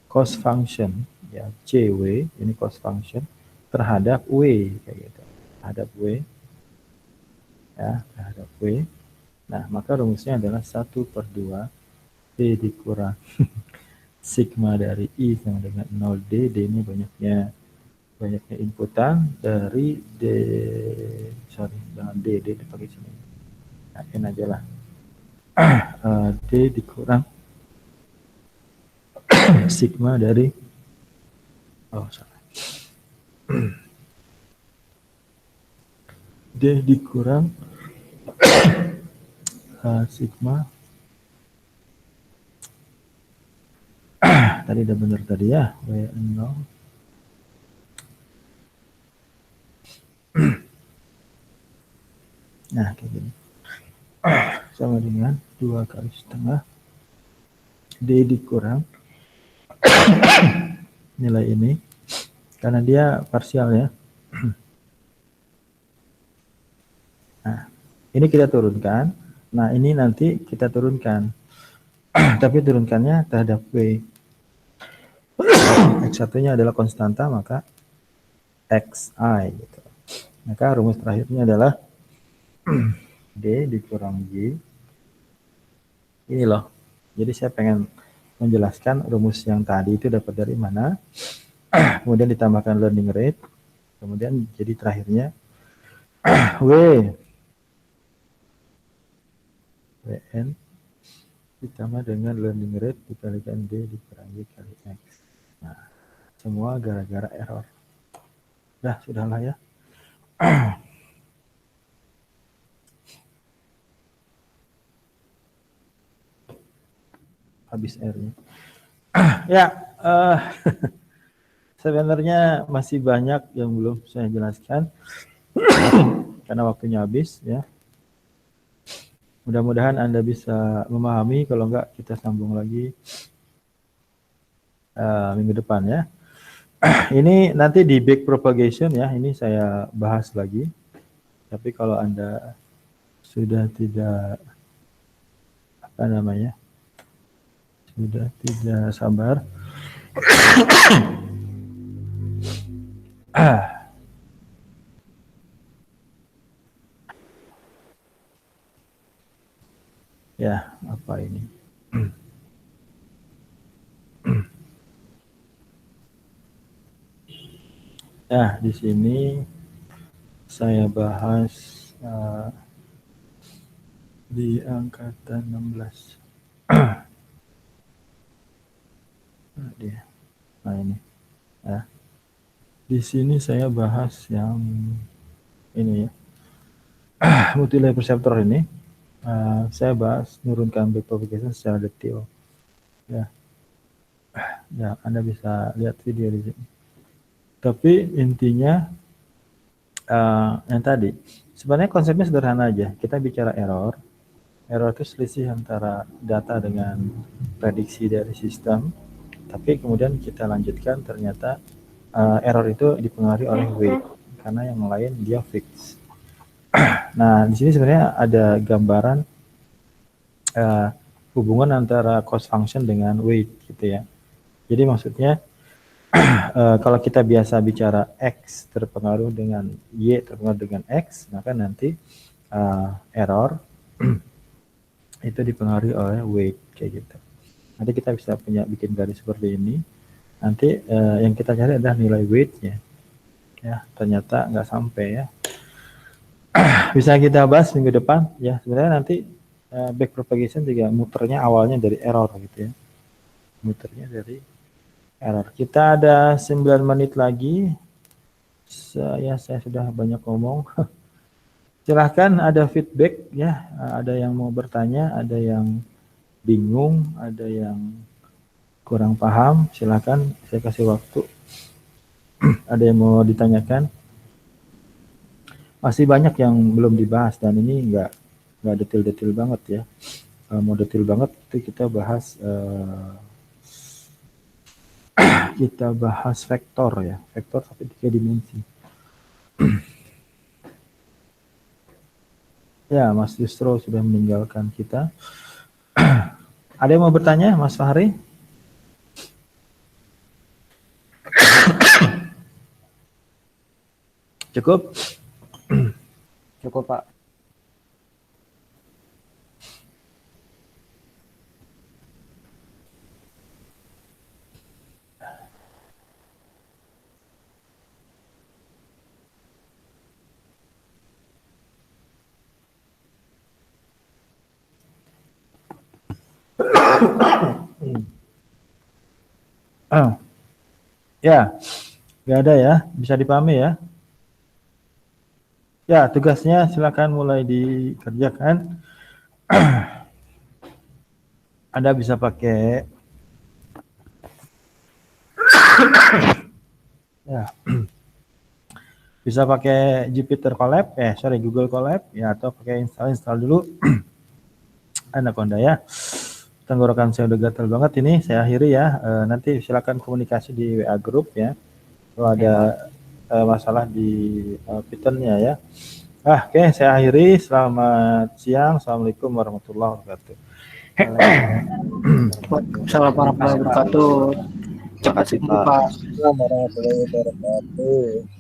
cost function ya, CW ini cost function terhadap W kayak gitu. Terhadap W ya, terhadap W. Nah, maka rumusnya adalah 1/2 D dikurang sigma dari I sama dengan 0D. D ini banyaknya inputan dari jangan D dipakai sini. Nah, N aja lah. D dikurang sigma dari D dikurang sigma tadi udah benar tadi ya, W0 nah kayak gini sama dengan 2/2 D dikurang nilai ini karena dia parsial ya. Nah, ini kita turunkan. Nah, ini nanti kita turunkan. Tapi turunkannya terhadap W. X1-nya adalah konstanta, maka XI gitu. Maka rumus terakhirnya adalah D dikurang Y. Ini loh. Jadi saya pengen menjelaskan rumus yang tadi itu dapat dari mana. Kemudian ditambahkan learning rate. Kemudian jadi terakhirnya WN ditambah dengan learning rate dikalikan D dikurang Y kali X. Nah, semua gara-gara error. Sudahlah ya. Habis R-nya. Ya, sebenarnya masih banyak yang belum saya jelaskan karena waktunya habis ya. Mudah-mudahan Anda bisa memahami, kalau enggak kita sambung lagi minggu depan ya. Ini nanti di back propagation ya, ini saya bahas lagi. Tapi kalau Anda sudah tidak sudah tidak sabar ya, apa ini? Nah, di sini saya bahas di angkatan 16. Nah, ini. Ya. Di sini saya bahas yang ini ya. Multi-layer perceptor ini. Saya bahas menurunkan back propagation secara detail. Ya, Anda bisa lihat video di sini. Tapi intinya yang tadi, sebenarnya konsepnya sederhana aja. Kita bicara error. Error itu selisih antara data dengan prediksi dari sistem. Tapi kemudian kita lanjutkan ternyata error itu dipengaruhi oleh weight karena yang lain dia fix. Nah, di sini sebenarnya ada gambaran hubungan antara cost function dengan weight gitu ya. Jadi maksudnya kalau kita biasa bicara X terpengaruh dengan Y terpengaruh dengan X, maka nanti error itu dipengaruhi oleh weight kayak gitu. Nanti kita bisa punya bikin garis seperti ini. Nanti yang kita cari adalah nilai weight-nya. Ya, ternyata nggak sampai ya. Bisa kita bahas minggu depan ya. Sebenarnya nanti back propagation juga muternya awalnya dari error gitu ya. Muternya dari error. Kita ada 9 menit lagi. Saya sudah banyak ngomong. Silahkan ada feedback ya. Ada yang mau bertanya, ada yang bingung, ada yang kurang paham. Silahkan saya kasih waktu. Ada yang mau ditanyakan? Masih banyak yang belum dibahas dan ini nggak detail-detail banget ya. Mau detail banget itu kita bahas vektor ya, vektor sampai 3 dimensi. Ya, Mas Yustro sudah meninggalkan kita. Ada yang mau bertanya, Mas Fahri? Cukup? Cukup, Pak. Ya, nggak ada ya, bisa dipahami ya. Ya, tugasnya silakan mulai dikerjakan. Anda bisa pakai ya, bisa pakai Jupyter Colab, Google Colab ya, atau pakai install dulu Anaconda ya. Tenggorokan saya udah gatal banget ini, saya akhiri ya. Nanti silakan komunikasi di WA group ya. Kalau ada masalah di Python-nya ya. Oke, saya akhiri. Selamat siang. Assalamualaikum warahmatullahi wabarakatuh. Waalaikumsalam warahmatullahi wabarakatuh. Terima Cepat kasih, sembuh, Pak. Pak. Assalamualaikum warahmatullahi wabarakatuh.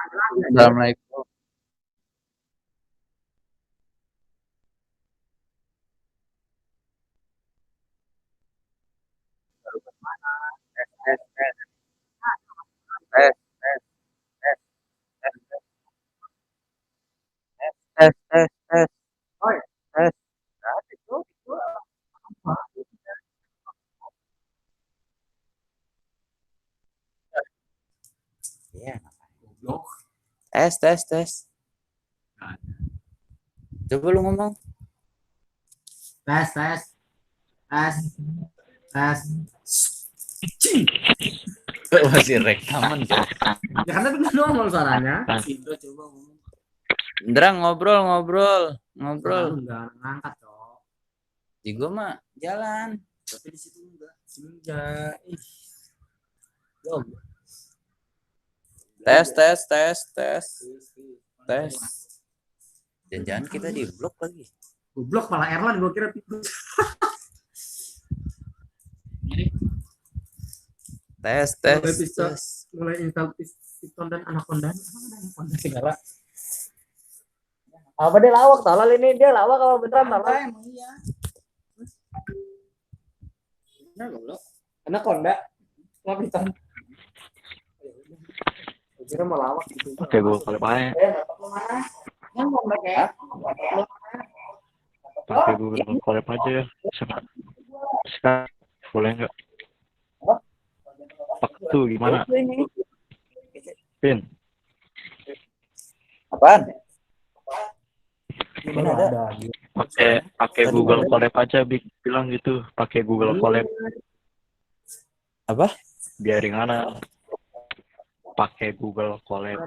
Assalamualaikum. Tes, tes, tes, tes, tes. Iya. Tes, tes, tes. Coba lu ngomong. Tes, tes, tes, tes. Masih rekaman. Ya kan tadi nongol suaranya. Indro coba ngomong. Indra ngobrol. Enggak ngangkat dong. Di gua mah jalan. Tapi di situ enggak. Enggak. Yo. Tes. Jangan kita di blok lagi. Goblok malah Erlan gua kira tikus. Tes. Mulai install Python dan Anaconda. Anaconda segala. Apa dia lawak tolol ini dia lawak kalau beneran tolol. Emang iya. Benar goblok. Anaconda. Mau Python. Kira mau lawak gitu. Oke, gue kalau pakai Yang mau pakai? Google Collab aja ya. Sekarang boleh nggak? Waktu gimana? Pin. Apaan? Ini ada. Pakai Google Collab aja, bilang gitu. Pakai Google Collab. Apa? Biar ringan. Pakai Google Collab.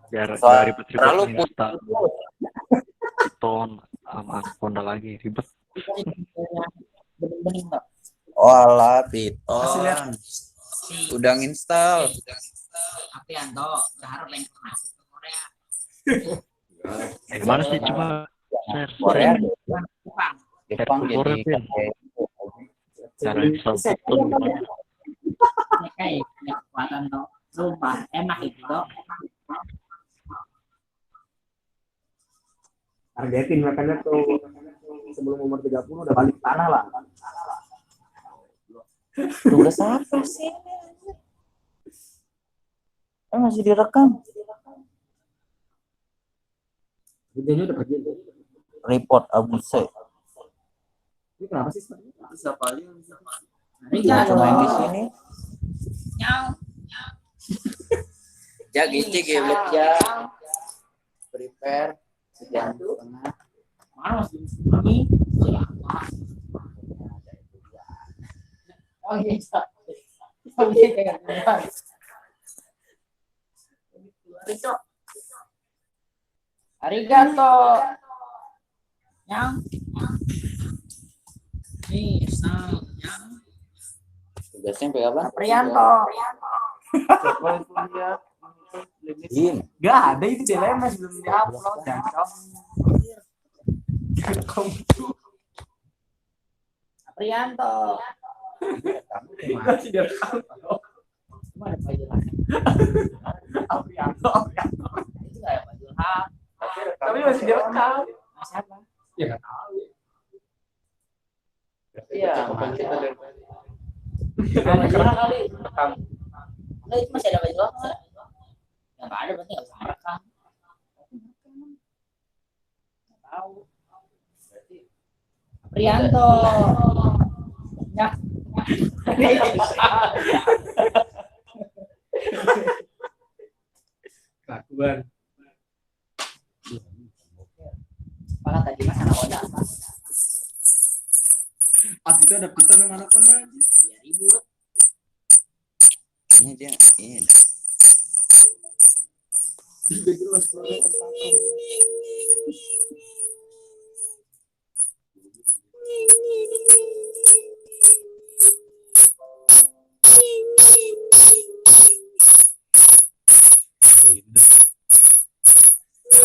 Biar ribet-ribet install. Python sama Anaconda lagi ribet. Oh alah, Python. Udah install. Tapi Anto, berharap informasi ke Korea. Gimana sih coba share Korea, Jepang. Jepang jadi cara install Python gimana? Kayak kekuatan tuh. Sumpah, enak itu tuh. Targetin makanya tuh sebelum umur 30 udah balik tanah lah. tugas apa sih? Masih direkam. Videonya udah pergi. Report Abuse. Ini kenapa sih? Siapa aja? Nggak cuma yang di sini. Jak gicik ya belum ya. Prepare sejam setengah. Mana masih ini? Oh iya. Oh iya kayak Arigato. Yang. Nih, yang. Tugasnya sampai apa? Prianto. Dim. Gak ada itu di lemes belum diupload dan Prianto. Masih direkam. Mana Pak Ilham? Prianto. Itu nggak ada Pak Ilham. Tapi masih direkam. Siapa? Ya nggak tahu. Iya. Pak Ilham kali. Nggak, itu masih ada Pak Ilham. Yang nggak ada berarti nggak bisa direkam. Tahu. Prianto. Ya. Kelakuan. Apa tadi Mas Anaconda apa? Pas itu ada Python yang Anaconda aja. Ya ribut. Ini dia. Ini. Sudah jelas banget tempatnya.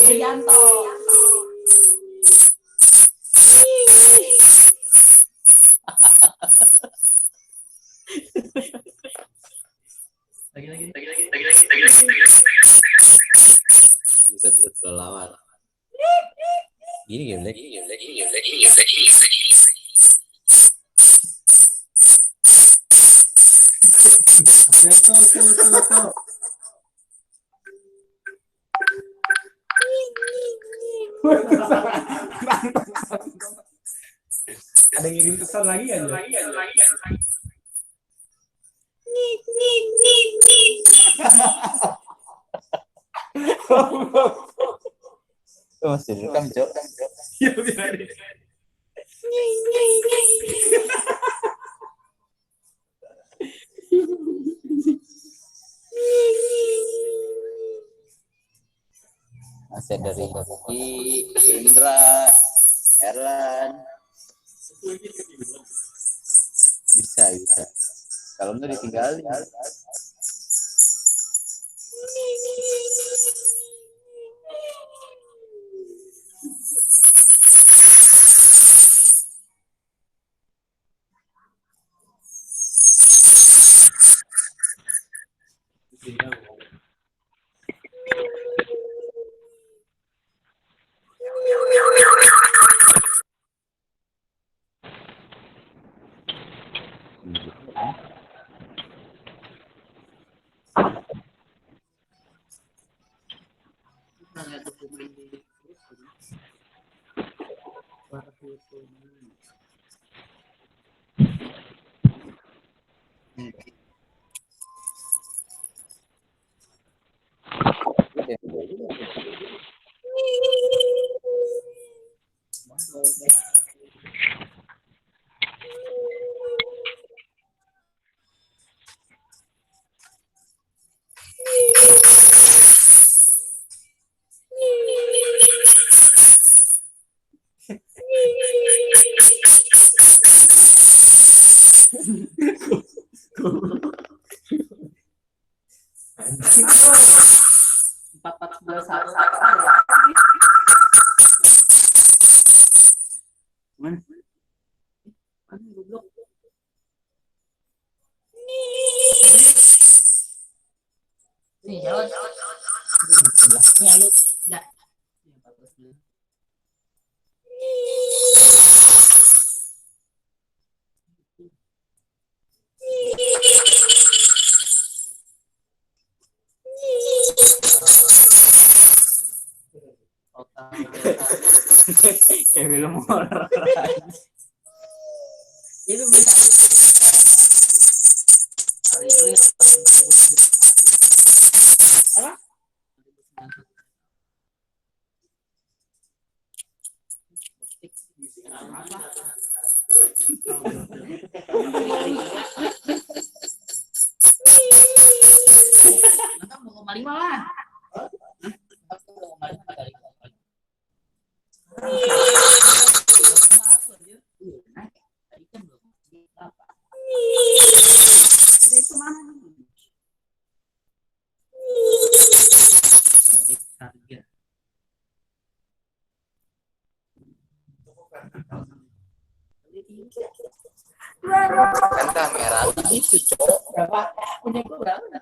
Prianto. Lagi. Buset kelelawar. Gini geblek. Ada ngirim pesan lagi aja. Masih rekam, Cok. Iya, biarin. Masih dari Rizky, Indra, Erlan. Bisa. Kalau enggak ditinggalin. Nih, jalan. Nih, ayo. Ya. Kayak film horor. Itu bisa. Hari ini apa? Maka mau kembali malah. Kan kamera gitu, Cok. Berapa? Punya gua berapa?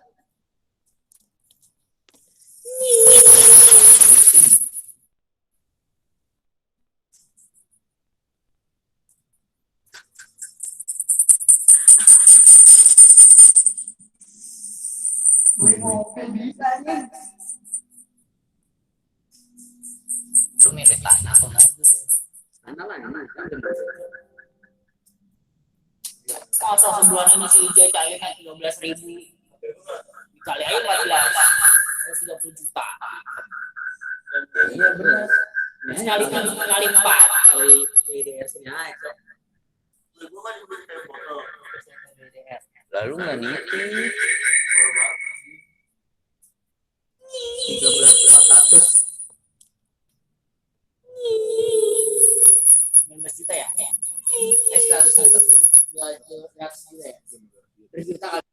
Gue mau bisa nih. Lu milih tanah atau mobil? Mana lah, masa sebulan ini si Jai cairnya 13.000 dikali aja 14, 30 juta. Iya benar. Nyali 4 kali BDS-nya aja. Lalu nggak nitip. 13.400. 19 juta ya? 100 juta ya? 100 juta ya? 1 juta kali